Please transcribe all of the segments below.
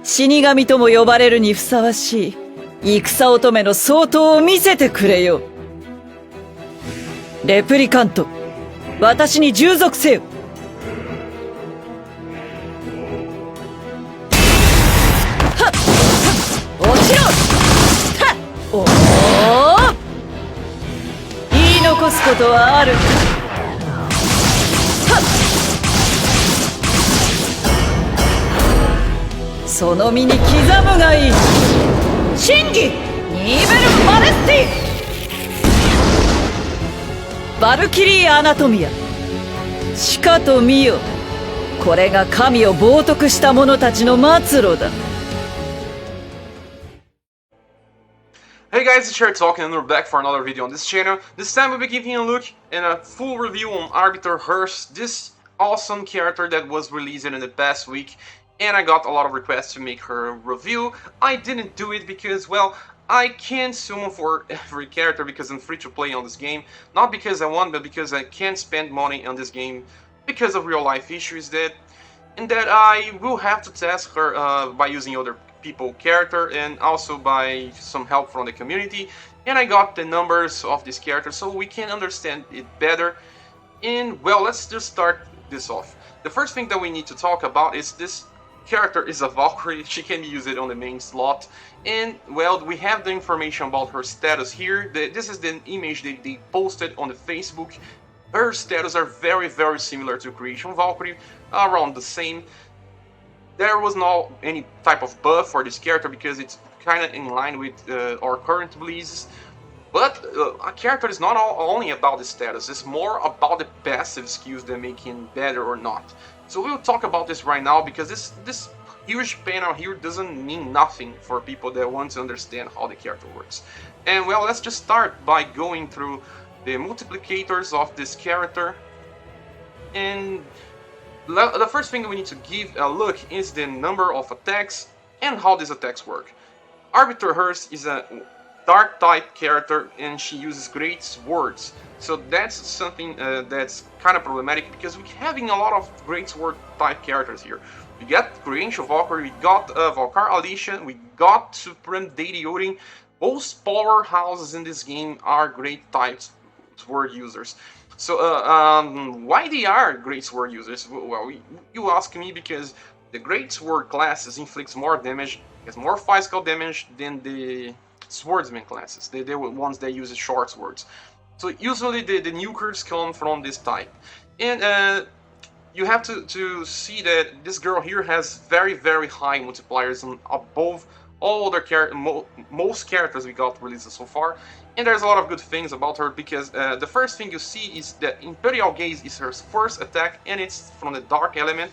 死神とも呼ばれるにふさわしい戦乙女の相当を見せてくれよ。レプリカント、私に従属せよ。はっ落ちろ。はっおお、言い残すことはある。はっその身に刻むがいい。真偽ニーベル・マレスティ、バルキリー・アナトミア。しかと見よ、これが神を冒涜した者たちの末路だ。Hey guys, it's ScherBR and we're back for another video on this channel. This time we'll be giving a look and a full review on Arbiter Hrist, this awesome character that was released in the past week, and I got a lot of requests to make her review. I didn't do it because, well, I can't summon for every character because I'm free to play on this game. Not because I want, but because I can't spend money on this game because of real life issues that I will have to test her by using other people character and also by some help from the community. And I got the numbers of this character so we can understand it better. And well, let's just start this off. The first thing that we need to talk about is this character is a Valkyrie. She can be used on the main slot, and well, we have the information about her status here. This is the image they posted on the Facebook. Her status are very similar to Creation Valkyrie, around the same. There was no any type of buff for this character because it's kind of in line with our current releases. But a character is not only about the status, it's more about the passive skills that make him better or not. So we'll talk about this right now because this huge panel here doesn't mean nothing for people that want to understand how the character works. And well, let's just start by going through the multiplicators of this character. And the first thing we need to give a look is the number of attacks and how these attacks work. Arbiter Hrist is a dark type character and she uses great swords, so that's something that's kind of problematic because we're having a lot of great sword type characters here. We got Creation Valkyrie, we got Valkyrie Alicia, we got Supreme Deity Odin. Most powerhouses in this game are great types sword users. So why they are great sword users? Well, you ask me because the great sword classes inflicts more damage, has more physical damage than the swordsman classes. They're ones that use short swords. So usually the nukers come from this type. And you have to see that this girl here has very high multipliers and above all other most characters we got released so far. And there's a lot of good things about her because the first thing you see is that Imperial Gaze is her first attack and it's from the dark element,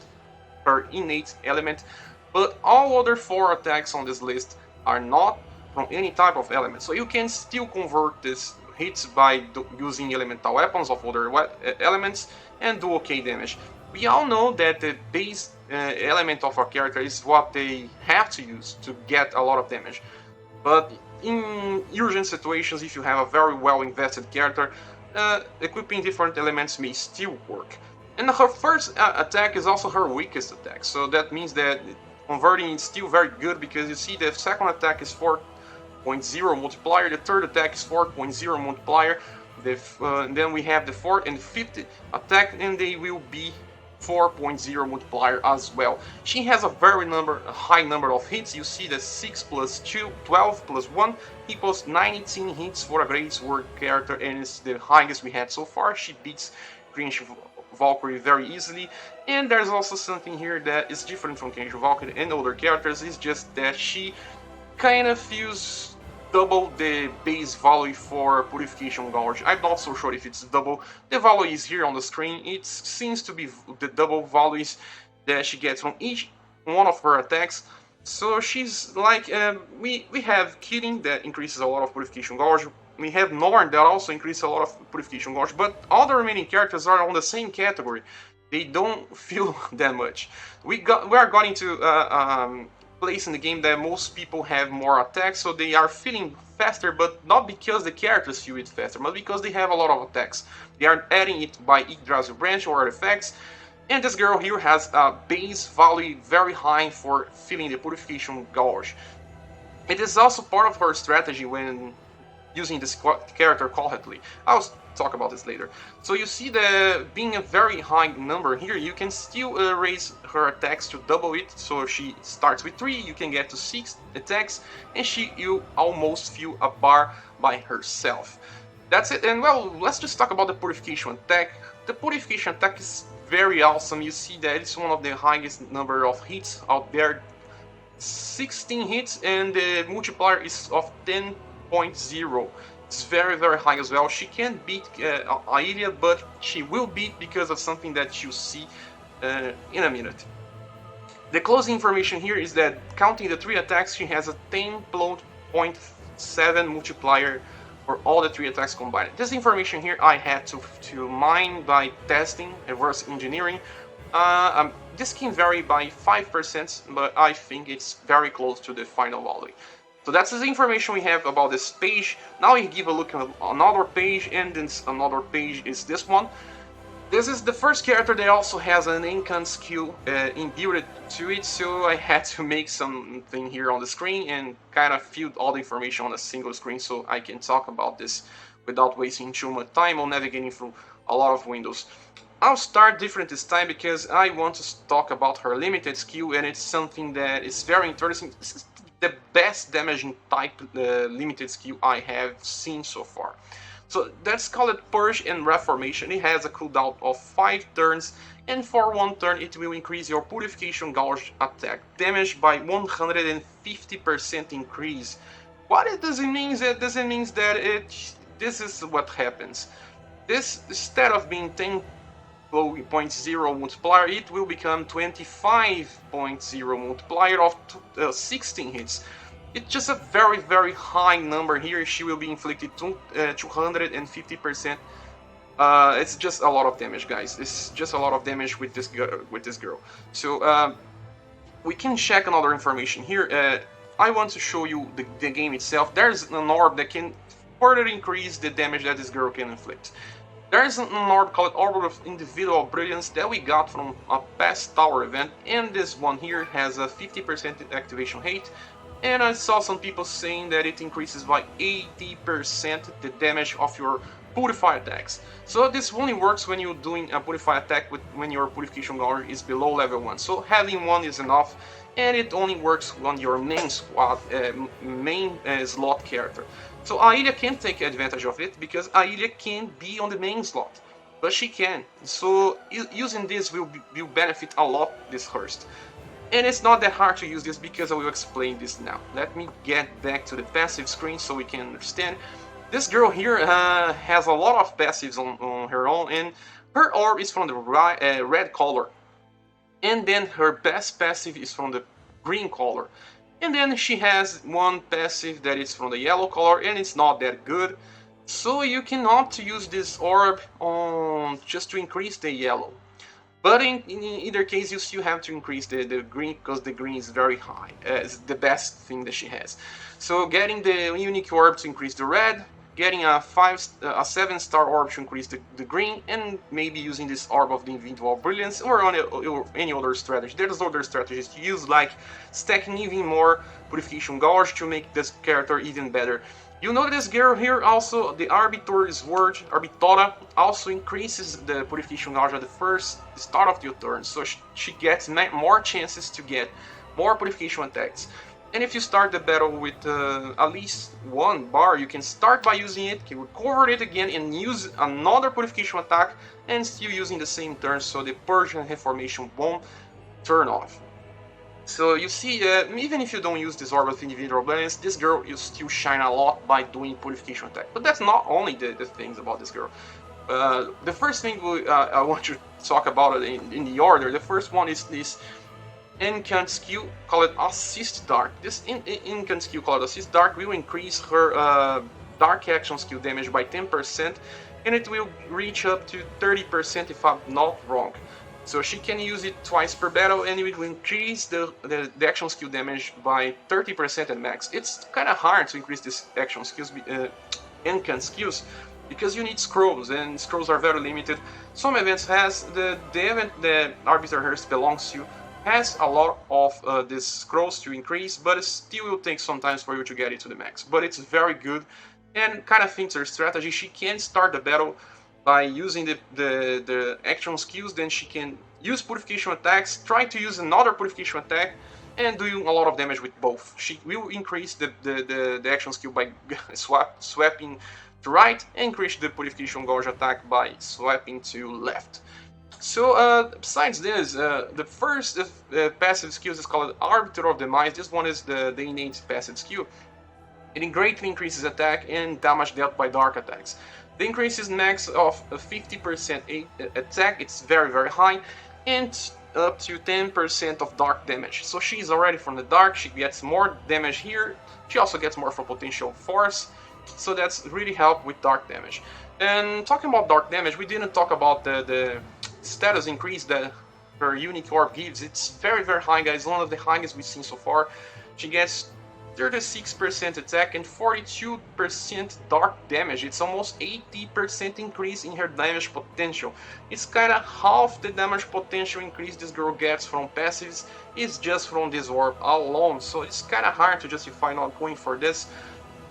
her innate element. But all other 4 attacks on this list are not from any type of element, so you can still convert this hits by using elemental weapons of other elements and do okay damage. We all know that the base element of our character is what they have to use to get a lot of damage, but in urgent situations, if you have a very well invested character, equipping different elements may still work. And her first attack is also her weakest attack, so that means that converting is still very good because you see the second attack is 4.0 multiplier, the third attack is 4.0 multiplier, then we have the 4th and 5th attack and they will be 4.0 multiplier as well. She has a high number of hits. You see that 6 plus 2, 12 plus 1 equals 19 hits for a great sword character, and it's the highest we had so far. She beats Creation Valkyrie very easily. And there's also something here that is different from Creation Valkyrie and other characters, is just that she kind of feels double the base value for Purification Gouge. I'm not so sure if it's double. The value is here on the screen. It seems to be the double values that she gets from each one of her attacks. So she's like, we have Killing that increases a lot of Purification Gouge. We have Norn that also increases a lot of Purification Gouge. But all the remaining characters are on the same category. They don't feel that much. We are going to place in the game that most people have more attacks, so they are feeling faster, but not because the characters feel it faster, but because they have a lot of attacks. They are adding it by Yggdrasil branch or artifacts, And this girl here has a base value very high for filling the Purification Gauge. It is also part of her strategy when using this character correctly. I'll talk about this later. So you see that being a very high number here, you can still raise her attacks to double it. So she starts with 3, you can get to 6 attacks, and you almost fill a bar by herself. That's it. And well, let's just talk about the Purification attack. The Purification attack is very awesome. You see that it's one of the highest number of hits out there. 16 hits, and the multiplier is of 10.0. It's very, very high as well. She can't beat Aelia, but she will beat because of something that you see in a minute. The closing information here is that counting the 3 attacks, she has a 10.7 multiplier for all the 3 attacks combined. This information here I had to mine by testing, reverse engineering. This can vary by 5%, but I think it's very close to the final value. So that's the information we have about this page. Now we give a look at another page, and then another page is this one. This is the first character that also has an Enchant Skill imbued to it, so I had to make something here on the screen and kind of fill all the information on a single screen so I can talk about this without wasting too much time on navigating through a lot of windows. I'll start different this time because I want to talk about her limited skill, and it's something that is very interesting. This is the best damaging type limited skill I have seen so far. So that's called Purge and Reformation. It has a cooldown of 5 turns, and for 1 turn it will increase your Purification Gauge attack damage by 150% increase. What does it mean? It doesn't mean that this is what happens. This, instead of being 10.0 multiplier, it will become 25.0 multiplier of 16 hits. It's just a very, very high number here. She will be inflicted 250%. It's just a lot of damage, guys. It's just a lot of damage with this girl. So we can check another information here. I want to show you the game itself. There's an orb that can further increase the damage that this girl can inflict. There's an orb called Orb of Individual Brilliance that we got from a past tower event, and this one here has a 50% activation rate, and I saw some people saying that it increases by 80% the damage of your Purify attacks. So this only works when you're doing a Purify attack when your Purification Gauge is below level 1. So having 1 is enough, and it only works on your main slot character. So Aelia can't take advantage of it because Aelia can't be on the main slot, but she can. So using this will benefit a lot this Hrist. And it's not that hard to use this because I will explain this now. Let me get back to the passive screen so we can understand. This girl here has a lot of passives on her own, and her orb is from the red color. And then her best passive is from the green color. And then she has one passive that is from the yellow color, and it's not that good. So you can opt to use this orb just to increase the yellow. But in either case, you still have to increase the green because the green is very high. It's the best thing that she has. So getting the unique orb to increase the red, getting a 7-star orb to increase the green, and maybe using this Orb of the Individual Brilliance or any other strategy. There's other strategies to use, like stacking even more Purification Gauge to make this character even better. You know this girl here also, the Arbiter Sword, Arbitora, also increases the Purification Gauge at the first start of your turn, so she gets more chances to get more Purification attacks. And if you start the battle with at least 1 bar, you can start by using it, can recover it again, and use another Purification attack, and still using the same turn, so the Purge and Reformation won't turn off. So you see, even if you don't use this Orb of Individual Balance, this girl will still shine a lot by doing Purification attack. But that's not only the things about this girl. The first thing I want to talk about in the order, the first one is this Enchant Skill called Assist Dark. This Enchant Skill called Assist Dark will increase her Dark Action Skill damage by 10%, and it will reach up to 30% if I'm not wrong. So she can use it twice per battle, and it will increase the action skill damage by 30% at max. It's kind of hard to increase this action skills, Enchant Skills, because you need scrolls, and scrolls are very limited. Some events has the event that Arbiter Hrist belongs to has a lot of these scrolls to increase, but it still will take some time for you to get it to the max. But it's very good and kind of fits her strategy. She can start the battle by using the action skills, then she can use purification attacks, try to use another purification attack, and doing a lot of damage with both. She will increase the action skill by swapping to right, and increase the purification gouge attack by swapping to left. So besides this, the first passive skill is called Arbiter of Demise. This one is the innate passive skill. It greatly increases attack and damage dealt by dark attacks. The increase is max of 50% attack, it's very high, and up to 10% of dark damage. So she's already from the dark, she gets more damage here, she also gets more from potential force, so that's really help with dark damage. And talking about dark damage, we didn't talk about the status increase that her unique orb gives. It's very high, guys, one of the highest we've seen so far. She gets 36% attack and 42% dark damage. It's almost 80% increase in her damage potential. It's kinda half the damage potential increase this girl gets from passives is just from this orb alone, so it's kinda hard to justify not going for this.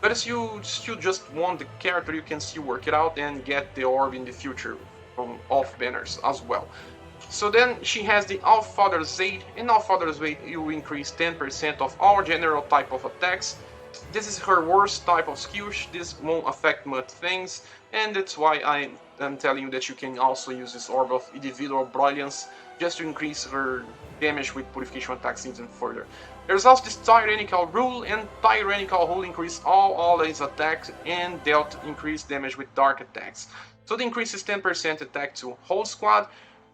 But if you still just want the character, you can still work it out and get the orb in the future from off banners as well. So then she has the Allfather's Aid, and Allfather's Aid you increase 10% of all general type of attacks. This is her worst type of skill, this won't affect much things, and that's why I am telling you that you can also use this Orb of Individual Brilliance just to increase her damage with purification attacks even further. There's also this Tyrannical Rule, and Tyrannical Rule increase all these attacks and dealt increased damage with dark attacks. So the increase is 10% attack to whole squad,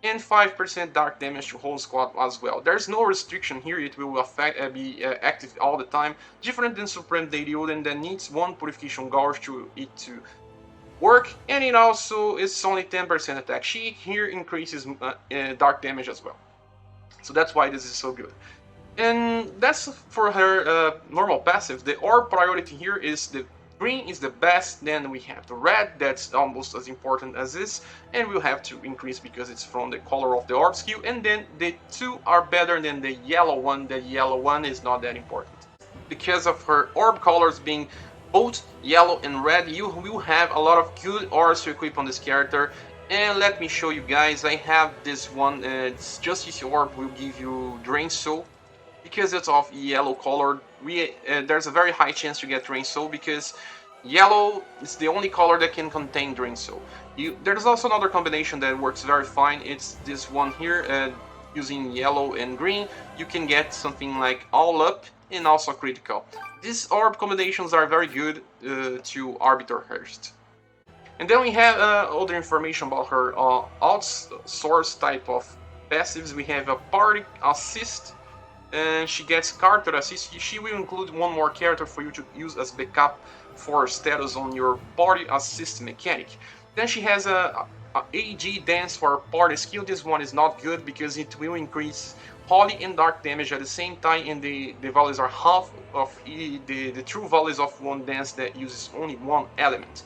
and 5% dark damage to whole squad as well. There's no restriction here, it will be active all the time, different than Supreme Deity Odin that needs one purification gouge to it to work, and it also is only 10% attack. She here increases dark damage as well. So that's why this is so good. And that's for her normal passive. The orb priority here is the green is the best, then we have the red, that's almost as important as this, and we'll have to increase because it's from the color of the orb skill, and then the two are better than the yellow one. The yellow one is not that important. Because of her orb colors being both yellow and red, you will have a lot of good orbs to equip on this character. And let me show you guys, I have this one, it's Justice Orb, will give you Drain Soul. Because it's of yellow color, there's a very high chance to Drain Soul, because yellow is the only color that can contain Drain Soul. There's also another combination that works very fine, it's this one here, using yellow and green, you can get something like All Up and also critical. These orb combinations are very good to Arbiter Hrist. And then we have other information about her outsource type of passives. We have a Party Assist, and she gets character assist. She will include one more character for you to use as backup for status on your party assist mechanic. Then she has a AG dance for party skill. This one is not good because it will increase holy and dark damage at the same time, and the values are half of the true values of one dance that uses only one element.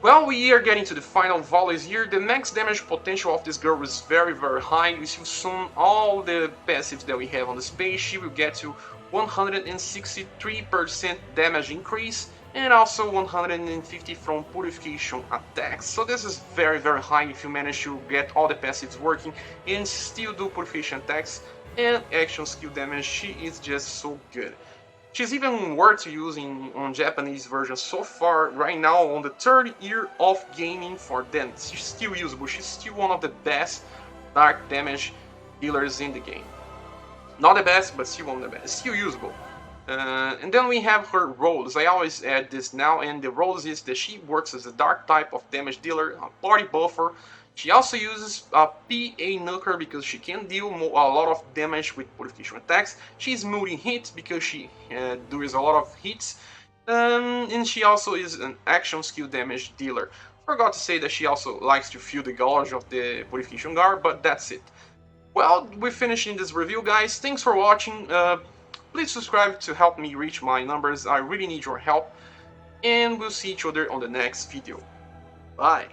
Well, we are getting to the final values here. The max damage potential of this girl is very high. If you sum all the passives that we have on this page, she will get to 163% damage increase and also 150 from purification attacks. So this is very high if you manage to get all the passives working and still do purification attacks and action skill damage. She is just so good. She's even worth using on Japanese version so far, right now on the 3rd year of gaming for them. She's still usable, she's still one of the best dark damage dealers in the game. Not the best, but still one of the best, still usable. And then we have her roles. I always add this now, and the roles is that she works as a dark type of damage dealer, a party buffer. She also uses a PA Nuker because she can deal a lot of damage with purification attacks. She's multi-hit because she does a lot of hits. And she also is an action skill damage dealer. Forgot to say that she also likes to fill the gouge of the purification guard, but that's it. Well, we're finishing this review, guys. Thanks for watching. Please subscribe to help me reach my numbers. I really need your help. And we'll see each other on the next video. Bye.